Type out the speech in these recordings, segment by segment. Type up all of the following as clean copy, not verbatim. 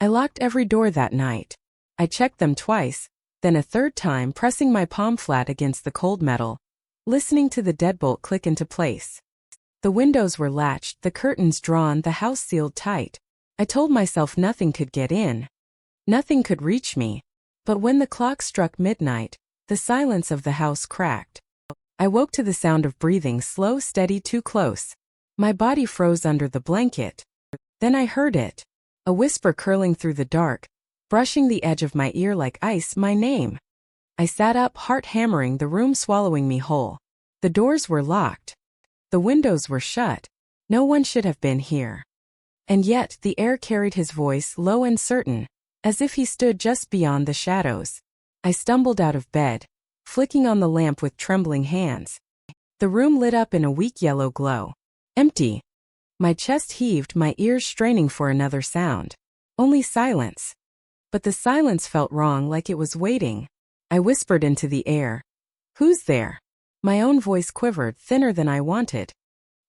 I locked every door that night. I checked them twice, then a third time, pressing my palm flat against the cold metal, listening to the deadbolt click into place. The windows were latched, the curtains drawn, the house sealed tight. I told myself nothing could get in. Nothing could reach me. But when the clock struck midnight, the silence of the house cracked. I woke to the sound of breathing, slow, steady, too close. My body froze under the blanket. Then I heard it. A whisper curling through the dark, brushing the edge of my ear like ice, my name. I sat up, heart hammering, the room swallowing me whole. The doors were locked. The windows were shut. No one should have been here. And yet the air carried his voice, low and certain, as if he stood just beyond the shadows. I stumbled out of bed, flicking on the lamp with trembling hands. The room lit up in a weak yellow glow. Empty. My chest heaved, my ears straining for another sound. Only silence. But the silence felt wrong, like it was waiting. I whispered into the air. "Who's there?" My own voice quivered, thinner than I wanted.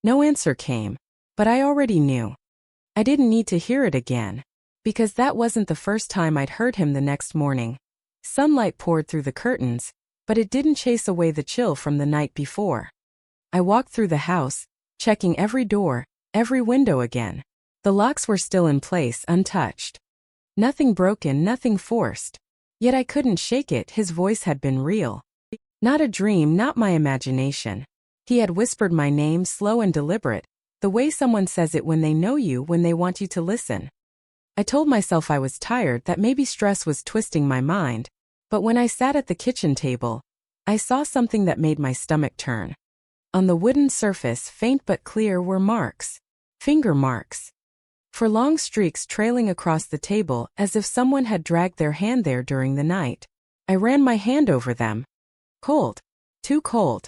No answer came, but I already knew. I didn't need to hear it again, because that wasn't the first time I'd heard him. The next morning, sunlight poured through the curtains, but it didn't chase away the chill from the night before. I walked through the house, checking every door, every window again. The locks were still in place, untouched. Nothing broken, nothing forced. Yet I couldn't shake it. His voice had been real. Not a dream, not my imagination. He had whispered my name, slow and deliberate, the way someone says it when they know you, when they want you to listen. I told myself I was tired, that maybe stress was twisting my mind, but when I sat at the kitchen table, I saw something that made my stomach turn. On the wooden surface, faint but clear, were marks. Finger marks. For long streaks trailing across the table, as if someone had dragged their hand there during the night. I ran my hand over them. Cold. Too cold.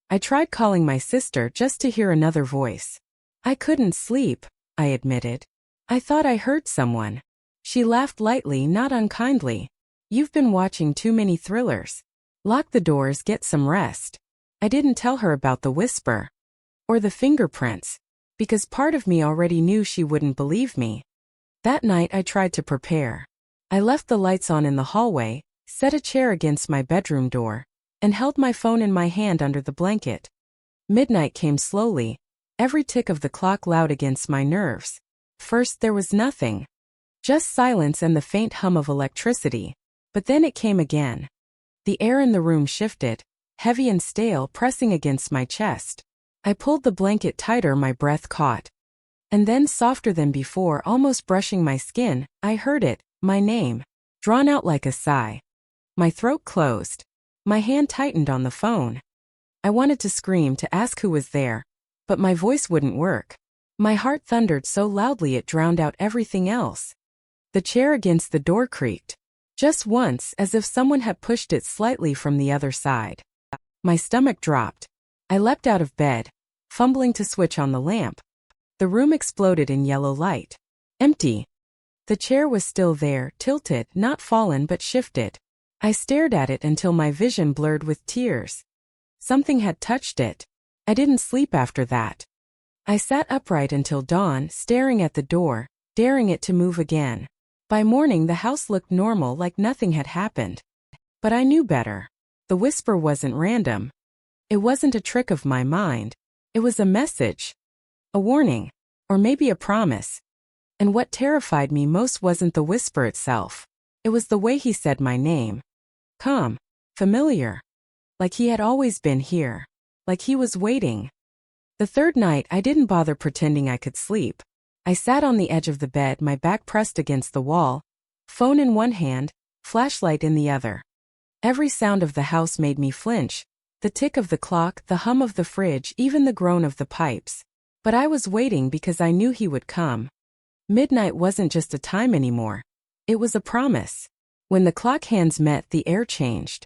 I tried calling my sister just to hear another voice. I couldn't sleep, I admitted. I thought I heard someone. She laughed lightly, not unkindly. "You've been watching too many thrillers. Lock the doors, get some rest." I didn't tell her about the whisper. Or the fingerprints, because part of me already knew she wouldn't believe me. That night I tried to prepare. I left the lights on in the hallway, set a chair against my bedroom door, and held my phone in my hand under the blanket. Midnight came slowly, every tick of the clock loud against my nerves. First there was nothing. Just silence and the faint hum of electricity. But then it came again. The air in the room shifted, heavy and stale, pressing against my chest. I pulled the blanket tighter, my breath caught. And then, softer than before, almost brushing my skin, I heard it, my name, drawn out like a sigh. My throat closed. My hand tightened on the phone. I wanted to scream, to ask who was there, but my voice wouldn't work. My heart thundered so loudly it drowned out everything else. The chair against the door creaked. Just once, as if someone had pushed it slightly from the other side. My stomach dropped. I leapt out of bed, fumbling to switch on the lamp. The room exploded in yellow light. Empty. The chair was still there, tilted, not fallen but shifted. I stared at it until my vision blurred with tears. Something had touched it. I didn't sleep after that. I sat upright until dawn, staring at the door, daring it to move again. By morning the house looked normal, like nothing had happened. But I knew better. The whisper wasn't random. It wasn't a trick of my mind. It was a message. A warning. Or maybe a promise. And what terrified me most wasn't the whisper itself. It was the way he said my name. Calm. Familiar. Like he had always been here. Like he was waiting. The third night I didn't bother pretending I could sleep. I sat on the edge of the bed, my back pressed against the wall, phone in one hand, flashlight in the other. Every sound of the house made me flinch. The tick of the clock, the hum of the fridge, even the groan of the pipes. But I was waiting because I knew he would come. Midnight wasn't just a time anymore. It was a promise. When the clock hands met, the air changed.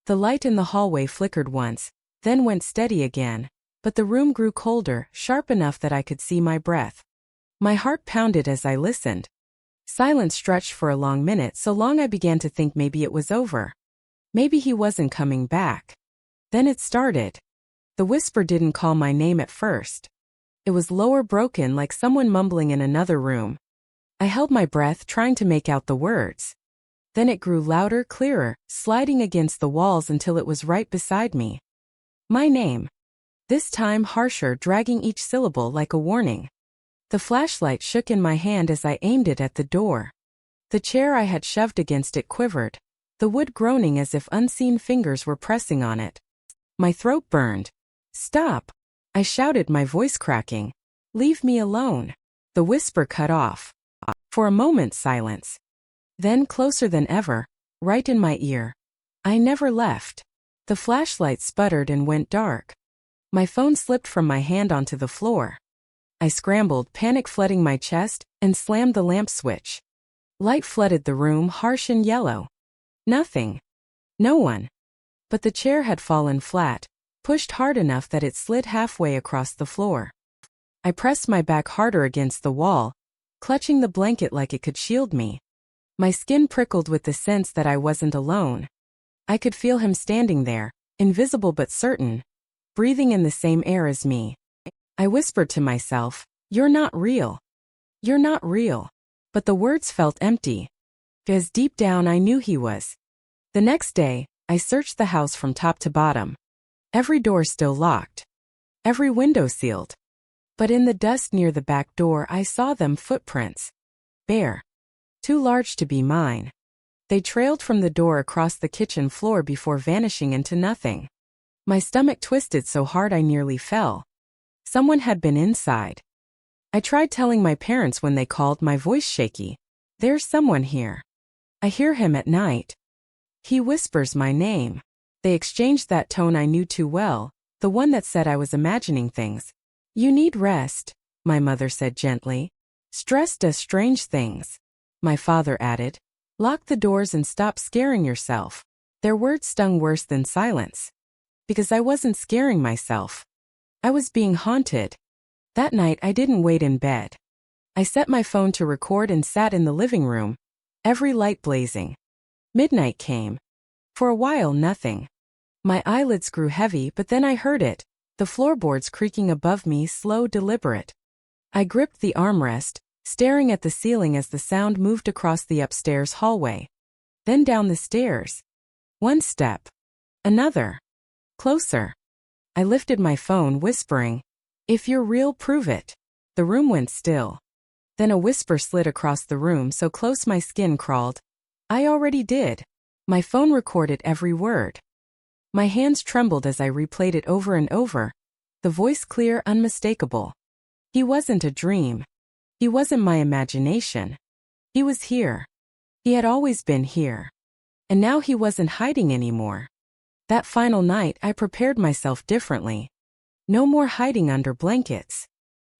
The light in the hallway flickered once, then went steady again, but the room grew colder, sharp enough that I could see my breath. My heart pounded as I listened. Silence stretched for a long minute, so long I began to think maybe it was over. Maybe he wasn't coming back. Then it started. The whisper didn't call my name at first. It was lower, broken, like someone mumbling in another room. I held my breath, trying to make out the words. Then it grew louder, clearer, sliding against the walls until it was right beside me. My name. This time harsher, dragging each syllable like a warning. The flashlight shook in my hand as I aimed it at the door. The chair I had shoved against it quivered, the wood groaning as if unseen fingers were pressing on it. My throat burned. "Stop!" I shouted, my voice cracking. "Leave me alone." The whisper cut off. For a moment, silence. Then, closer than ever, right in my ear. I never left. The flashlight sputtered and went dark. My phone slipped from my hand onto the floor. I scrambled, panic flooding my chest, and slammed the lamp switch. Light flooded the room, harsh and yellow. Nothing. No one. But the chair had fallen flat, pushed hard enough that it slid halfway across the floor. I pressed my back harder against the wall, clutching the blanket like it could shield me. My skin prickled with the sense that I wasn't alone. I could feel him standing there, invisible but certain, breathing in the same air as me. I whispered to myself, "You're not real. You're not real." But the words felt empty. Because deep down I knew he was. The next day, I searched the house from top to bottom. Every door still locked. Every window sealed. But in the dust near the back door I saw them, footprints. Bare. Too large to be mine. They trailed from the door across the kitchen floor before vanishing into nothing. My stomach twisted so hard I nearly fell. Someone had been inside. I tried telling my parents when they called, my voice shaky. "There's someone here. I hear him at night. He whispers my name." They exchanged that tone I knew too well, the one that said I was imagining things. "You need rest," my mother said gently. "Stress does strange things." My father added, "Lock the doors and stop scaring yourself." Their words stung worse than silence. Because I wasn't scaring myself. I was being haunted. That night I didn't wait in bed. I set my phone to record and sat in the living room, every light blazing. Midnight came. For a while, nothing. My eyelids grew heavy, but then I heard it, the floorboards creaking above me, slow, deliberate. I gripped the armrest, staring at the ceiling as the sound moved across the upstairs hallway. Then down the stairs. One step. Another. Closer. I lifted my phone, whispering, "If you're real, prove it." The room went still. Then a whisper slid across the room so close my skin crawled. "I already did." My phone recorded every word. My hands trembled as I replayed it over and over, the voice clear, unmistakable. He wasn't a dream. He wasn't my imagination. He was here. He had always been here. And now he wasn't hiding anymore. That final night I prepared myself differently. No more hiding under blankets.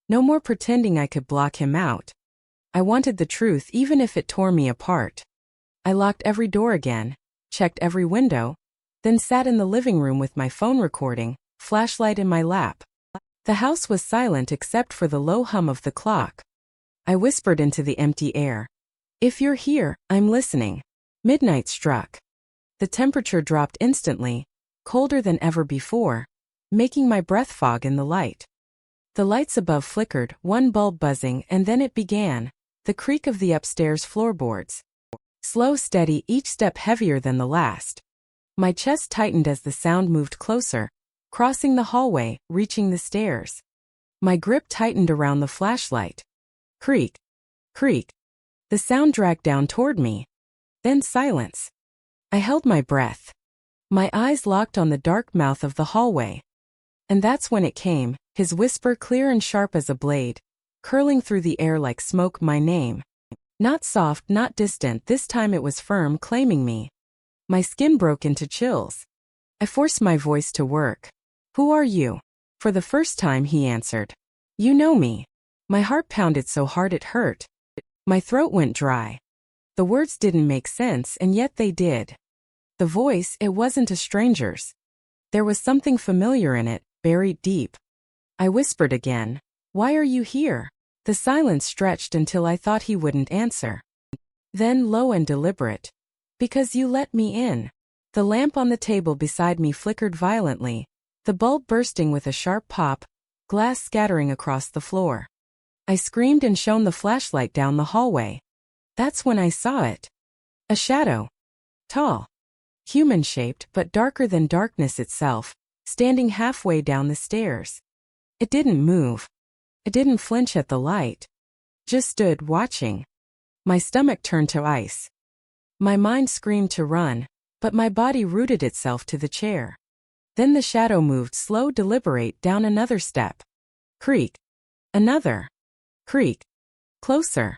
No more pretending I could block him out. I wanted the truth even if it tore me apart. I locked every door again, checked every window, then sat in the living room with my phone recording, flashlight in my lap. The house was silent except for the low hum of the clock. I whispered into the empty air, "If you're here, I'm listening." Midnight struck. The temperature dropped instantly, colder than ever before, making my breath fog in the light. The lights above flickered, one bulb buzzing, and then it began, the creak of the upstairs floorboards. Slow, steady, each step heavier than the last. My chest tightened as the sound moved closer, crossing the hallway, reaching the stairs. My grip tightened around the flashlight. Creak. Creak. The sound dragged down toward me. Then silence. I held my breath. My eyes locked on the dark mouth of the hallway. And that's when it came, his whisper clear and sharp as a blade, curling through the air like smoke, my name. Not soft, not distant, this time it was firm, claiming me. My skin broke into chills. I forced my voice to work. "Who are you?" For the first time he answered. "You know me." My heart pounded so hard it hurt. My throat went dry. The words didn't make sense, and yet they did. The voice, it wasn't a stranger's. There was something familiar in it, buried deep. I whispered again, "Why are you here?" The silence stretched until I thought he wouldn't answer. Then, low and deliberate, "Because you let me in." The lamp on the table beside me flickered violently, the bulb bursting with a sharp pop, glass scattering across the floor. I screamed and shone the flashlight down the hallway. That's when I saw it. A shadow. Tall. Human-shaped but darker than darkness itself, standing halfway down the stairs. It didn't move. It didn't flinch at the light. Just stood watching. My stomach turned to ice. My mind screamed to run, but my body rooted itself to the chair. Then the shadow moved slow, deliberate down another step. Creak. Another. Creak. Closer.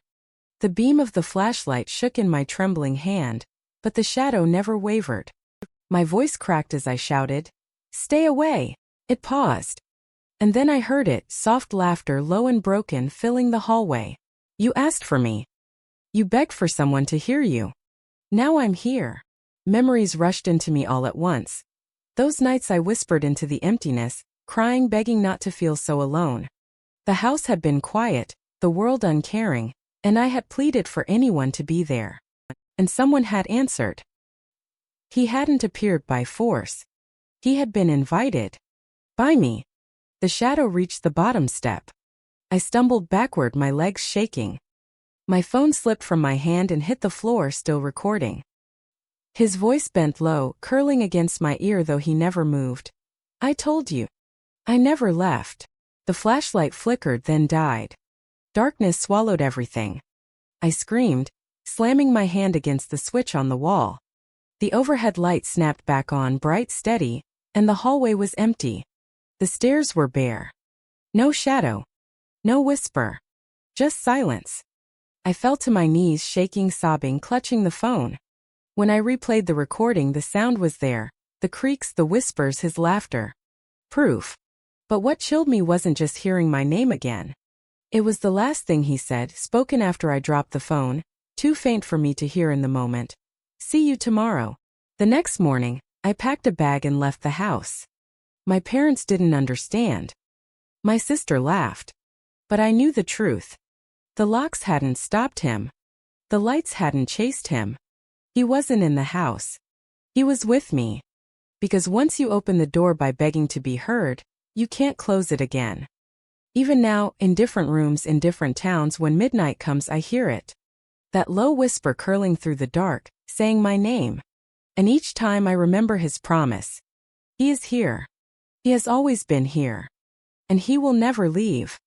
The beam of the flashlight shook in my trembling hand, but the shadow never wavered. My voice cracked as I shouted, "Stay away!" It paused. And then I heard it, soft laughter, low and broken, filling the hallway. "You asked for me. You begged for someone to hear you. Now I'm here." Memories rushed into me all at once. Those nights I whispered into the emptiness, crying, begging not to feel so alone. The house had been quiet, the world uncaring, and I had pleaded for anyone to be there. And someone had answered. He hadn't appeared by force. He had been invited. By me. The shadow reached the bottom step. I stumbled backward, my legs shaking. My phone slipped from my hand and hit the floor, still recording. His voice bent low, curling against my ear, though he never moved. "I told you. I never left." The flashlight flickered, then died. Darkness swallowed everything. I screamed, slamming my hand against the switch on the wall. The overhead light snapped back on, bright, steady, and the hallway was empty. The stairs were bare. No shadow. No whisper. Just silence. I fell to my knees, shaking, sobbing, clutching the phone. When I replayed the recording, the sound was there, the creaks, the whispers, his laughter. Proof. But what chilled me wasn't just hearing my name again. It was the last thing he said, spoken after I dropped the phone, too faint for me to hear in the moment. "See you tomorrow." The next morning, I packed a bag and left the house. My parents didn't understand. My sister laughed. But I knew the truth. The locks hadn't stopped him. The lights hadn't chased him. He wasn't in the house. He was with me. Because once you open the door by begging to be heard, you can't close it again. Even now, in different rooms in different towns, when midnight comes, I hear it. That low whisper curling through the dark, saying my name. And each time I remember his promise. He is here. He has always been here. And he will never leave.